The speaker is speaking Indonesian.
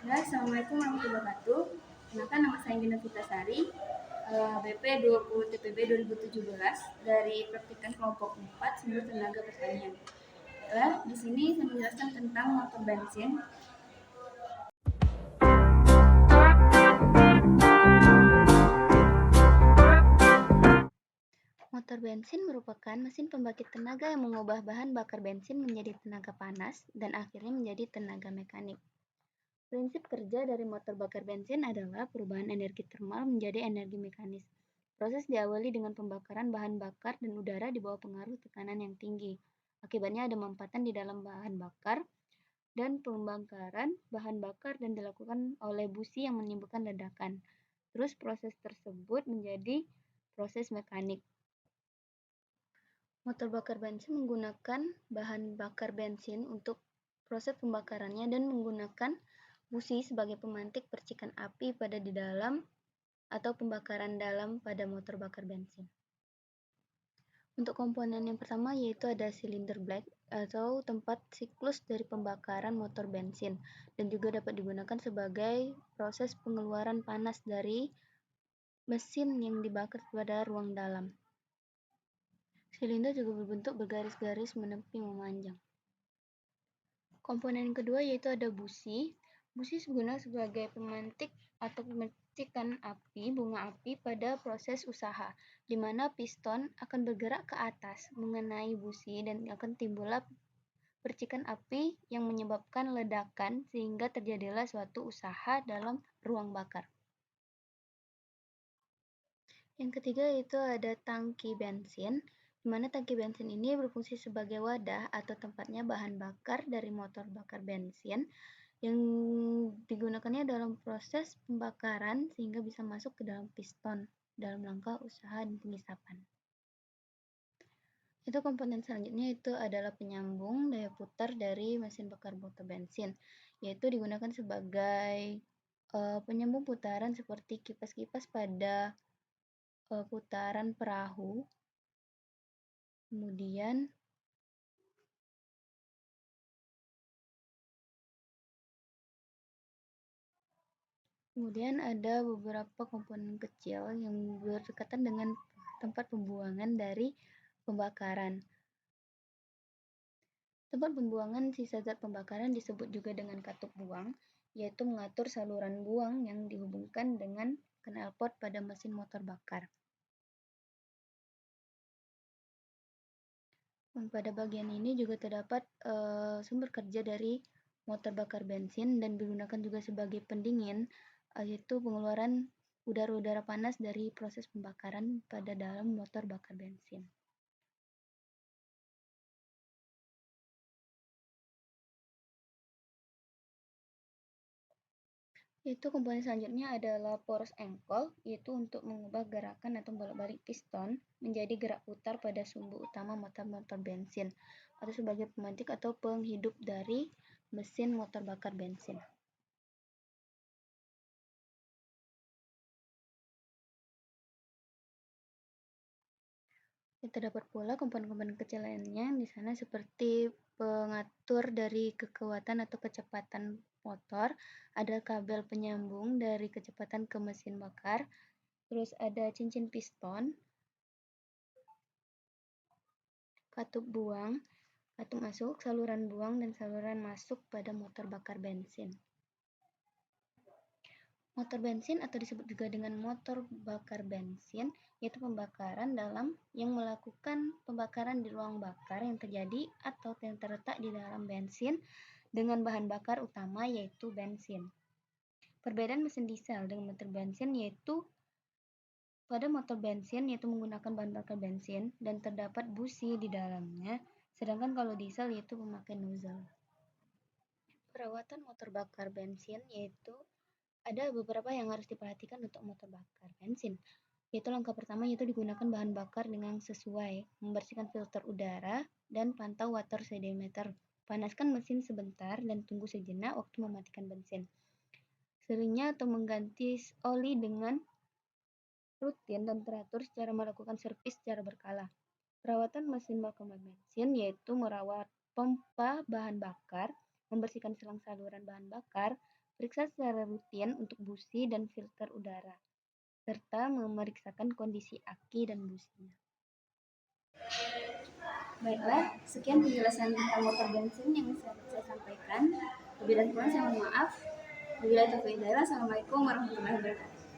Assalamualaikum warahmatullahi wabarakatuh. Kenalkan, nama saya Gina Fitasari, BP 20 TPB 2017 dari praktikan kelompok 4 Sumber Tenaga Pertanian. Di sini saya menjelaskan tentang motor bensin. Motor bensin merupakan mesin pembangkit tenaga yang mengubah bahan bakar bensin menjadi tenaga panas dan akhirnya menjadi tenaga mekanik. Prinsip kerja dari motor bakar bensin adalah perubahan energi termal menjadi energi mekanis. Proses diawali dengan pembakaran bahan bakar dan udara di bawah pengaruh tekanan yang tinggi. Akibatnya ada mampatan di dalam bahan bakar dan pembakaran bahan bakar dan dilakukan oleh busi yang menimbulkan ledakan. Terus proses tersebut menjadi proses mekanik. Motor bakar bensin menggunakan bahan bakar bensin untuk proses pembakarannya dan menggunakan busi sebagai pemantik percikan api pada di dalam atau pembakaran dalam pada motor bakar bensin. Untuk komponen yang pertama yaitu ada silinder black atau tempat siklus dari pembakaran motor bensin dan juga dapat digunakan sebagai proses pengeluaran panas dari mesin yang dibakar pada ruang dalam. Silinder juga berbentuk bergaris-garis menepi memanjang. Komponen yang kedua yaitu ada busi. Busi berguna sebagai pemantik atau pemercikan api, bunga api pada proses usaha, di mana piston akan bergerak ke atas mengenai busi dan akan timbullah percikan api yang menyebabkan ledakan sehingga terjadilah suatu usaha dalam ruang bakar. Yang ketiga yaitu ada tangki bensin, di mana tangki bensin ini berfungsi sebagai wadah atau tempatnya bahan bakar dari motor bakar bensin yang digunakannya dalam proses pembakaran sehingga bisa masuk ke dalam piston dalam rangka usaha dan pengisapan. Itu komponen selanjutnya itu adalah penyambung daya putar dari mesin bakar motor bensin, yaitu digunakan sebagai penyambung putaran seperti kipas-kipas pada putaran perahu. Kemudian ada beberapa komponen kecil yang berdekatan dengan tempat pembuangan dari pembakaran. Tempat pembuangan sisa zat pembakaran disebut juga dengan katup buang, yaitu mengatur saluran buang yang dihubungkan dengan knalpot pada mesin motor bakar. Pada bagian ini juga terdapat sumber kerja dari motor bakar bensin dan digunakan juga sebagai pendingin, yaitu pengeluaran udara-udara panas dari proses pembakaran pada dalam motor bakar bensin. Itu komponen selanjutnya adalah poros engkol, yaitu untuk mengubah gerakan atau bolak-balik piston menjadi gerak putar pada sumbu utama motor bensin atau sebagai pemantik atau penghidup dari mesin motor bakar bensin. Terdapat pula komponen-komponen kecil lainnya di sana seperti pengatur dari kekuatan atau kecepatan motor, ada kabel penyambung dari kecepatan ke mesin bakar, terus ada cincin piston, katup buang, katup masuk, saluran buang, dan saluran masuk pada motor bakar bensin. Motor bensin atau disebut juga dengan motor bakar bensin yaitu pembakaran dalam yang melakukan pembakaran di ruang bakar yang terjadi atau yang terletak di dalam bensin dengan bahan bakar utama yaitu bensin. Perbedaan mesin diesel dengan motor bensin yaitu pada motor bensin yaitu menggunakan bahan bakar bensin dan terdapat busi di dalamnya, sedangkan kalau diesel yaitu memakai nozzle. Perawatan motor bakar bensin yaitu ada beberapa yang harus diperhatikan untuk motor bakar bensin. Yaitu langkah pertama yaitu digunakan bahan bakar dengan sesuai, membersihkan filter udara dan pantau water sediometer. Panaskan mesin sebentar dan tunggu sejenak waktu mematikan bensin. Seringnya atau mengganti oli dengan rutin dan teratur secara melakukan servis secara berkala. Perawatan mesin bakar bensin yaitu merawat pompa bahan bakar, membersihkan selang saluran bahan bakar, Periksa secara rutin untuk busi dan filter udara, serta memeriksakan kondisi aki dan businya. Baiklah, sekian penjelasan tentang motor bensin yang bisa saya sampaikan. Lebih dan kurang saya mohon maaf. Wabillahi taufiq wal hidayah. Assalamualaikum warahmatullahi wabarakatuh.